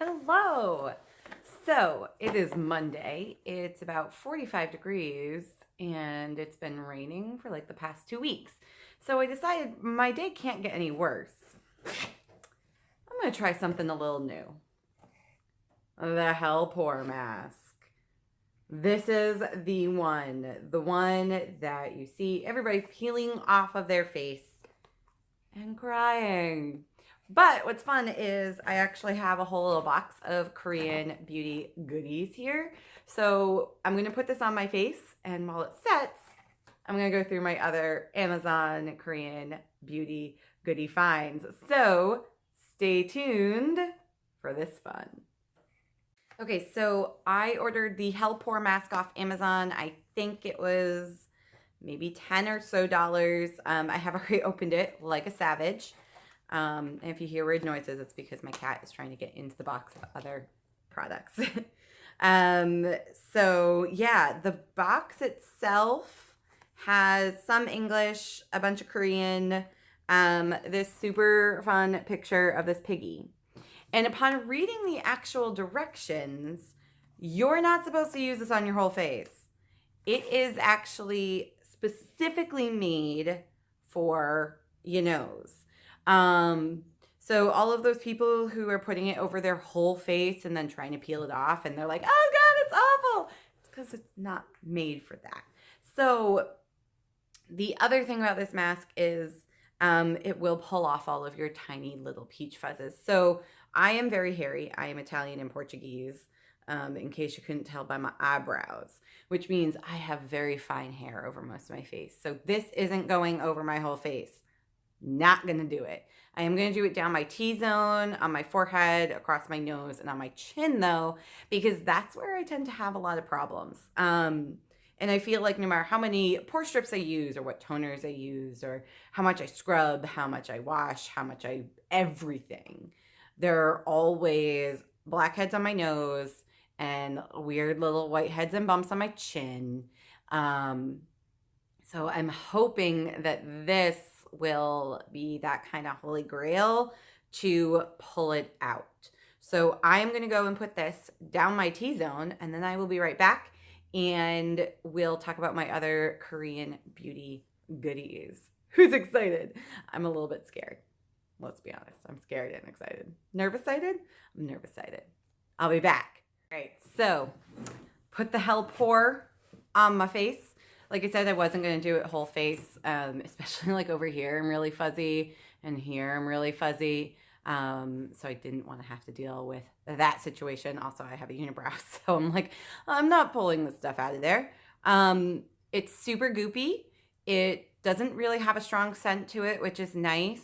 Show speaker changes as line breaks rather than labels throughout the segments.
Hello. So it is Monday. It's about 45 degrees and it's been raining for like the past 2 weeks. So I decided my day can't get any worse. I'm going to try something a little new. The Hell Pore Mask. This is the one that you see everybody peeling off of their face and crying. But what's fun is I actually have a whole little box of Korean beauty goodies here. So I'm going to put this on my face, and while it sets, I'm going to go through my other Amazon Korean beauty goodie finds. So stay tuned for this fun. Okay, so I ordered the Hell Pore Mask off Amazon. I think it was maybe $10 or so. I have already opened it like a savage. And if you hear weird noises, it's because my cat is trying to get into the box of other products. So yeah, the box itself has some English, a bunch of Korean, this super fun picture of this piggy. And upon reading the actual directions, you're not supposed to use this on your whole face. It is actually specifically made for your nose. So all of those people who are putting it over their whole face and then trying to peel it off and they're like, oh God, it's awful. It's because it's not made for that. So the other thing about this mask is it will pull off all of your tiny little peach fuzzes. So I am very hairy. I am Italian and Portuguese, in case you couldn't tell by my eyebrows, which means I have very fine hair over most of my face. So this isn't going over my whole face. Not going to do it. I am going to do it down my T-zone, on my forehead, across my nose, and on my chin, though, because that's where I tend to have a lot of problems. And I feel like no matter how many pore strips I use or what toners I use or how much I scrub, how much I wash, everything, there are always blackheads on my nose and weird little white heads and bumps on my chin. So I'm hoping that this will be that kind of holy grail to pull it out. So I am going to go and put this down my T-zone, and then I will be right back and we'll talk about my other Korean beauty goodies. Who's excited? I'm a little bit scared. Let's be honest. I'm scared and excited. Nervous-sighted? I'm nervous-sighted. I'll be back. All right, so put the Hell Pore on my face. Like I said, I wasn't going to do it whole face, especially like over here I'm really fuzzy and here I'm really fuzzy. So I didn't want to have to deal with that situation. Also, I have a unibrow, so I'm like, I'm not pulling this stuff out of there. It's super goopy. It doesn't really have a strong scent to it, which is nice.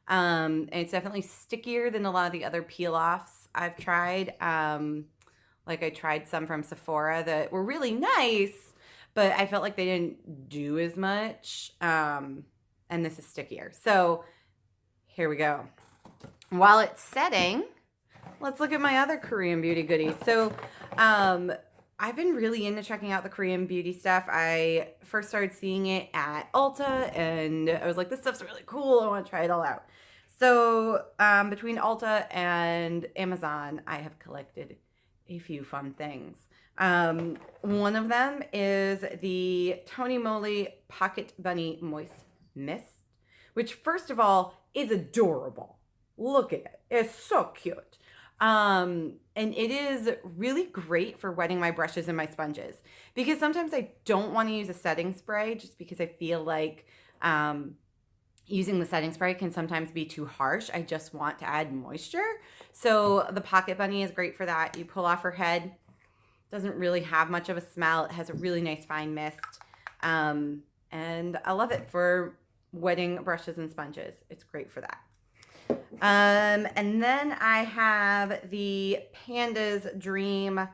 And it's definitely stickier than a lot of the other peel-offs I've tried. Like I tried some from Sephora that were really nice, but I felt like they didn't do as much. And this is stickier. So here we go. While it's setting, let's look at my other Korean beauty goodies. So I've been really into checking out the Korean beauty stuff. I first started seeing it at Ulta, and I was like, this stuff's really cool. I want to try it all out. So between Ulta and Amazon, I have collected a few fun things. One of them is the Tony Moly Pocket Bunny Moist Mist, which first of all is adorable. Look at it. It's so cute. And it is really great for wetting my brushes and my sponges, because sometimes I don't want to use a setting spray just because I feel like using the setting spray can sometimes be too harsh. I just want to add moisture. So the Pocket Bunny is great for that. You pull off her head. Doesn't really have much of a smell. It has a really nice fine mist. And I love it for wetting brushes and sponges. It's great for that. And then I have the Panda's Dream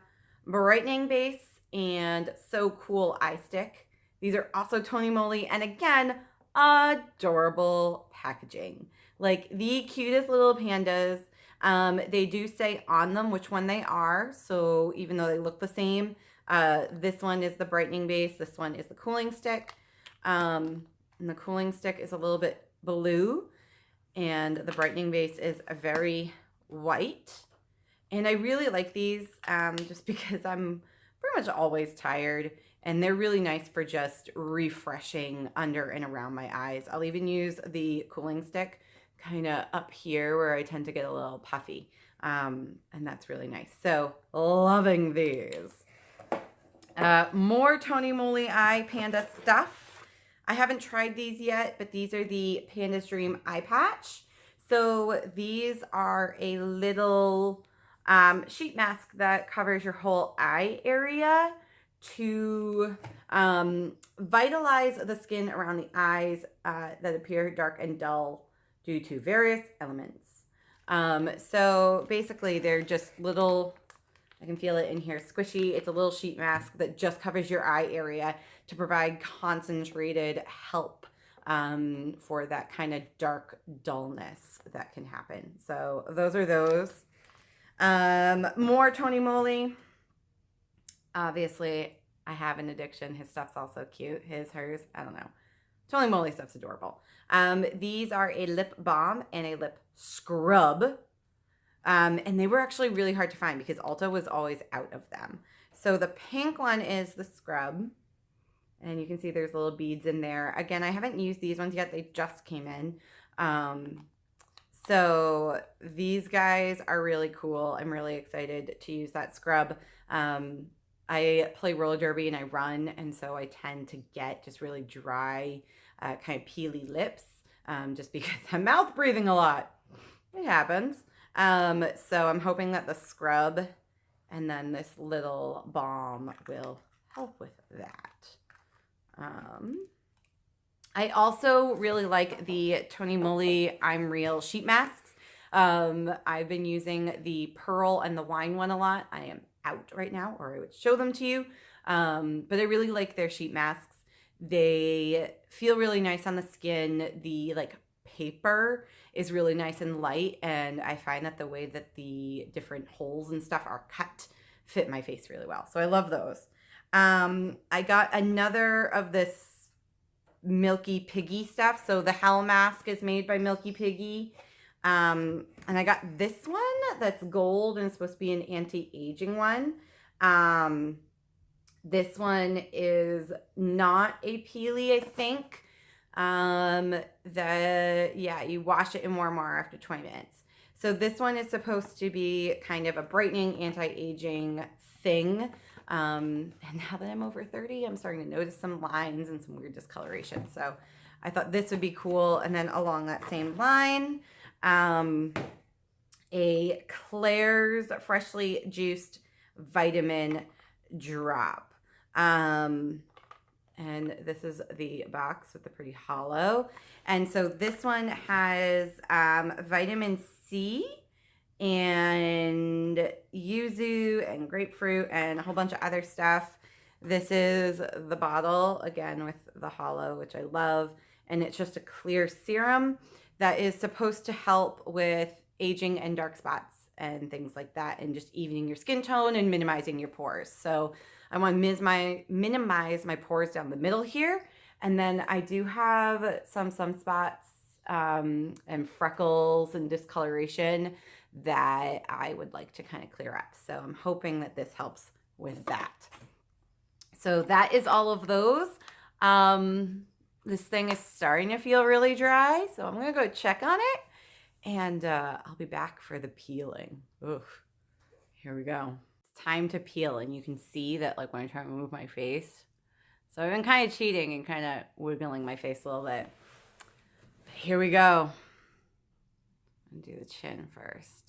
Brightening Base and So Cool Eye Stick. These are also Tony Moly, and again, adorable packaging. Like the cutest little pandas. They do say on them which one they are, so even though they look the same, this one is the brightening base, this one is the cooling stick, and the cooling stick is a little bit blue, and the brightening base is a very white. And I really like these just because I'm pretty much always tired. And they're really nice for just refreshing under and around my eyes. I'll even use the cooling stick kind of up here where I tend to get a little puffy. And that's really nice. So loving these. More Tony Moly Eye Panda stuff. I haven't tried these yet, but these are the Panda's Dream Eye Patch. So these are a little sheet mask that covers your whole eye area to vitalize the skin around the eyes that appear dark and dull due to various elements. So basically they're just little, I can feel it in here, squishy. It's a little sheet mask that just covers your eye area to provide concentrated help for that kind of dark dullness that can happen. So those are those. More Tony Moly. Obviously, I have an addiction. His stuff's also cute. His, hers, I don't know. Tony Moly stuff's adorable. These are a lip balm and a lip scrub. And they were actually really hard to find because Ulta was always out of them. So the pink one is the scrub. And you can see there's little beads in there. Again, I haven't used these ones yet. They just came in. So these guys are really cool. I'm really excited to use that scrub. I play roller derby and I run. And so I tend to get just really dry, kind of peely lips. Just because I'm mouth breathing a lot. It happens. So I'm hoping that the scrub and then this little balm will help with that. I also really like the Tony Moly I'm Real sheet masks. I've been using the pearl and the wine one a lot. I am out right now, or I would show them to you. But I really like their sheet masks. They feel really nice on the skin. The like paper is really nice and light, and I find that the way that the different holes and stuff are cut fit my face really well. So I love those. I got another of this Milky Piggy stuff. So the Hell Mask is made by Milky Piggy. And I got this one that's gold and it's supposed to be an anti-aging one. This one is not a peely, I think. Yeah, you wash it in warm water after 20 minutes. So this one is supposed to be kind of a brightening, anti-aging thing. And now that I'm over 30, I'm starting to notice some lines and some weird discoloration. So I thought this would be cool. And then along that same line, a Claire's freshly juiced vitamin drop. And this is the box with the pretty hollow. And so this one has vitamin C and yuzu and grapefruit and a whole bunch of other stuff. This is the bottle, again, with the hollow, which I love. And it's just a clear serum that is supposed to help with aging and dark spots and things like that, and just evening your skin tone and minimizing your pores. So I want to minimize my pores down the middle here. And then I do have some spots and freckles and discoloration that I would like to kind of clear up. So I'm hoping that this helps with that. So that is all of those. This thing is starting to feel really dry, so I'm going to go check on it, and I'll be back for the peeling. Oof. Here we go. It's time to peel, and you can see that like when I try to move my face. So I've been kind of cheating and kind of wiggling my face a little bit. But here we go. I'm gonna do the chin first.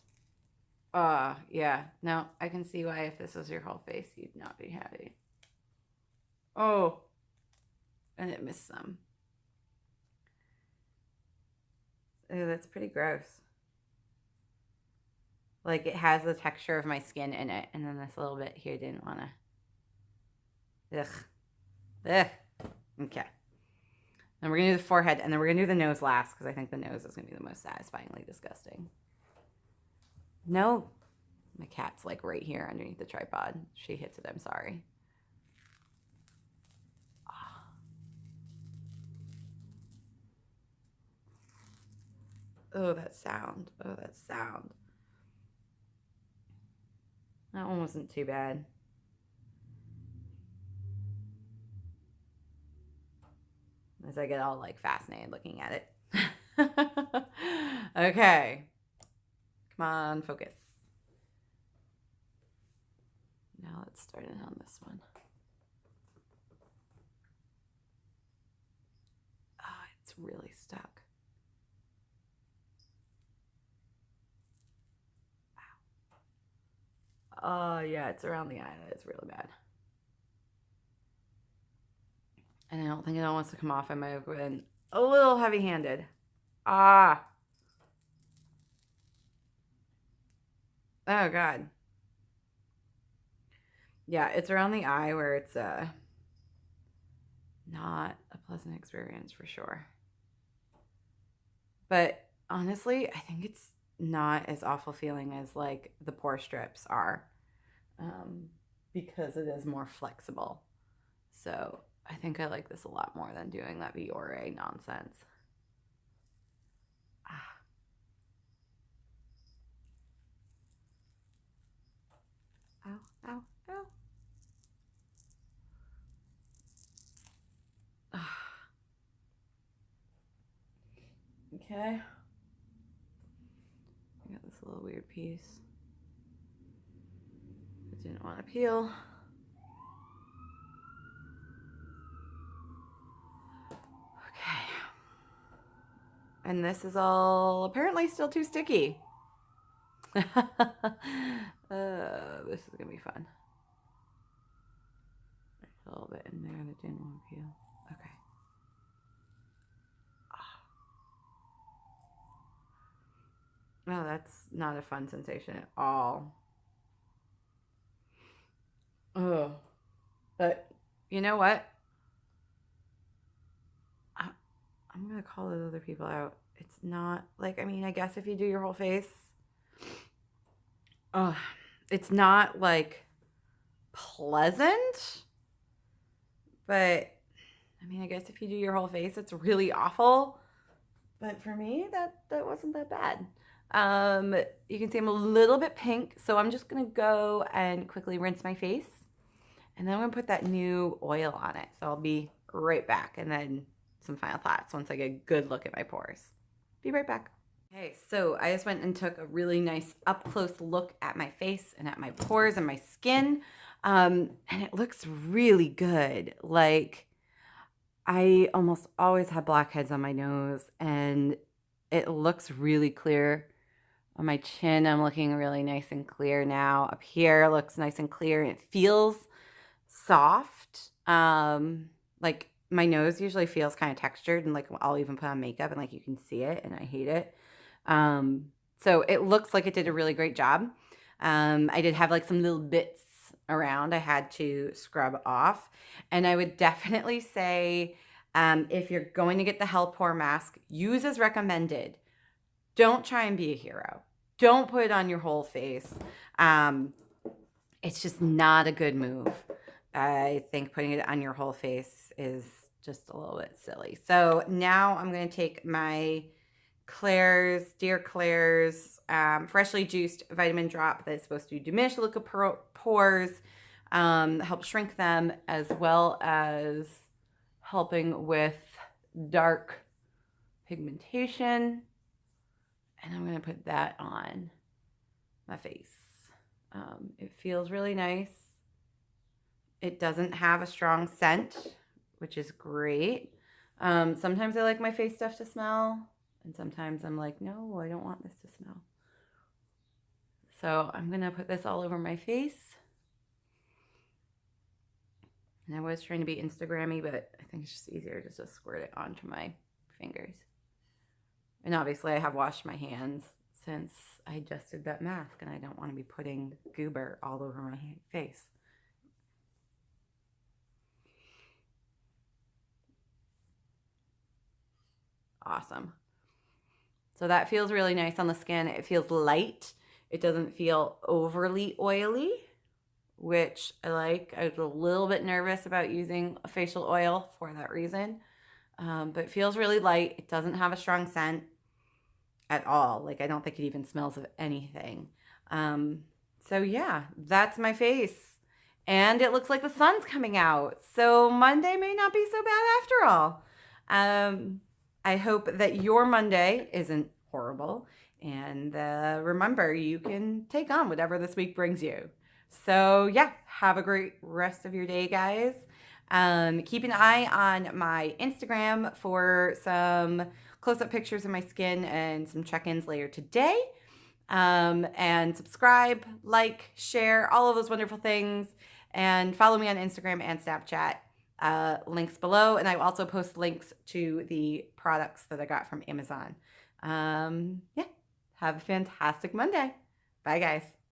Yeah. No, I can see why if this was your whole face, you'd not be happy. Oh, and it missed some. Oh, that's pretty gross. Like it has the texture of my skin in it, and then this little bit here didn't want to. Ugh. Ugh. Okay. Then we're gonna do the forehead, and then we're gonna do the nose last because I think the nose is gonna be the most satisfyingly disgusting. No, my cat's like right here underneath the tripod. She hits it. I'm sorry. Oh, that sound. Oh, that sound. That one wasn't too bad. As I get all like fascinated looking at it. Okay. Come on, focus. Now let's start it on this one. Oh, it's really stuck. Wow. Oh, yeah, it's around the eye. It's really bad. And I don't think it all wants to come off. I might have been a little heavy-handed. Ah. Oh, God. Yeah, it's around the eye where it's not a pleasant experience for sure. But honestly, I think it's not as awful feeling as like the pore strips are, because it is more flexible. So I think I like this a lot more than doing that Beauy nonsense. Ah. Ow, ow, ow. Ah. Okay. I got this little weird piece. I didn't want to peel. Okay. And this is all apparently still too sticky. This is going to be fun. There's a little bit in there that didn't want to peel. Okay. Oh, that's not a fun sensation at all. Oh, but you know what? I'm gonna call those other people out. It's not like, I mean, I guess if you do your whole face, oh, it's not like pleasant, but I mean, I guess if you do your whole face, it's really awful. But for me, that wasn't that bad. You can see I'm a little bit pink, so I'm just gonna go and quickly rinse my face, and then I'm gonna put that new oil on it. So I'll be right back, and then some final thoughts once I get a good look at my pores. Be right back. Okay, so I just went and took a really nice up close look at my face and at my pores and my skin, and it looks really good. Like, I almost always have blackheads on my nose, and it looks really clear. On my chin, I'm looking really nice and clear now. Up here looks nice and clear, and it feels soft. Like my nose usually feels kind of textured, and like I'll even put on makeup and like you can see it, and I hate it. So it looks like it did a really great job. I did have like some little bits around I had to scrub off, and I would definitely say, if you're going to get the Hell Pore Mask, use as recommended. Don't try and be a hero. Don't put it on your whole face. It's just not a good move. I think putting it on your whole face is just a little bit silly. So now I'm going to take my Dear Claire's freshly juiced vitamin drop that is supposed to diminish the look of pores, help shrink them, as well as helping with dark pigmentation. And I'm going to put that on my face. It feels really nice. It doesn't have a strong scent, which is great. Sometimes I like my face stuff to smell, and sometimes I'm like, no, I don't want this to smell. So I'm going to put this all over my face. And I was trying to be Instagrammy, but I think it's just easier just to squirt it onto my fingers. And obviously I have washed my hands since I just did that mask, and I don't want to be putting goober all over my face. Awesome. So that feels really nice on the skin. It feels light. It doesn't feel overly oily, which I like. I was a little bit nervous about using a facial oil for that reason. But it feels really light. It doesn't have a strong scent at all. Like, I don't think it even smells of anything. So yeah, that's my face. And it looks like the sun's coming out. So Monday may not be so bad after all. I hope that your Monday isn't horrible. And remember, you can take on whatever this week brings you. So yeah, have a great rest of your day, guys. Keep an eye on my Instagram for some close-up pictures of my skin and some check-ins later today. And subscribe, like, share, all of those wonderful things. And follow me on Instagram and Snapchat. Links below. And I also post links to the products that I got from Amazon. Yeah, have a fantastic Monday. Bye, guys.